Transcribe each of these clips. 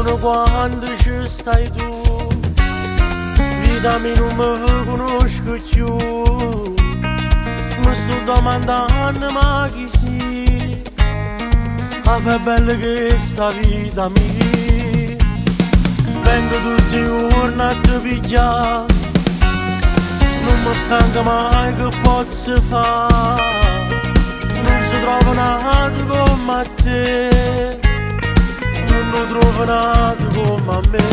giorno quando ci stai tu, vita mia non mi conosco più, mi sto domandando ma chi sei, ma fa bella che sta vita mia, vengo tutti i giorni a te pigliare, non mi stanca mai che posso fare, non si trova nato come a te, non lo trovo nato come a me.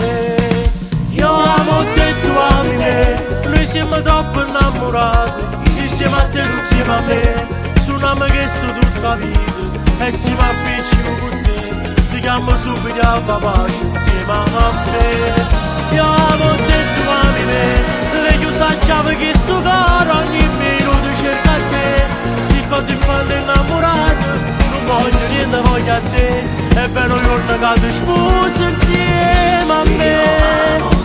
Io amo te e tu ami me, noi siamo troppo innamorati, insieme a te tu insieme a me, suoniamo questo tutta la vita, e siamo appiccico con te, ti chiamo subito a far pace insieme a me. Io amo te e tu ami me, lei che sappiamo che sto caro ogni minuto cerca te, si così fanno innamorati, non voglio niente, voglio a te, e bene un giorno che ti sposo insieme a me.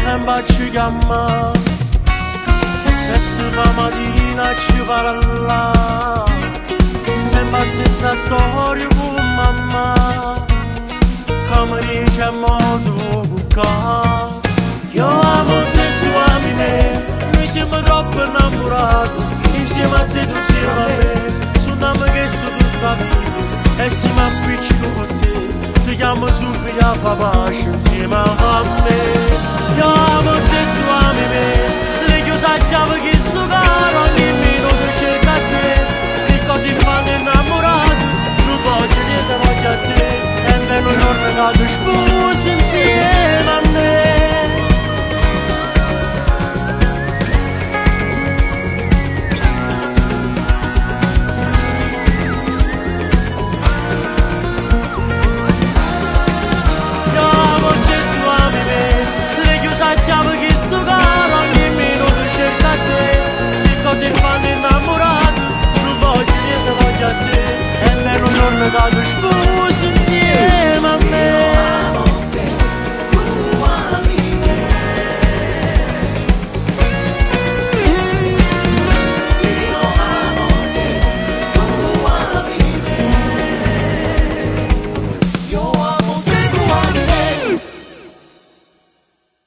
Sempre ci chiama e se fa mattina ci parla, sempre la stessa storia con mamma, come dice a modo cucca. Io amo te e tu ami me, noi siamo troppo innamorati, insieme a te tu insieme a me, suoniamo questo tutta la vita, e siamo appiccico con te, ti chiamo subito a far pace insieme a me. Io amo te e tu ami me, le chiuse a chiave che sto caro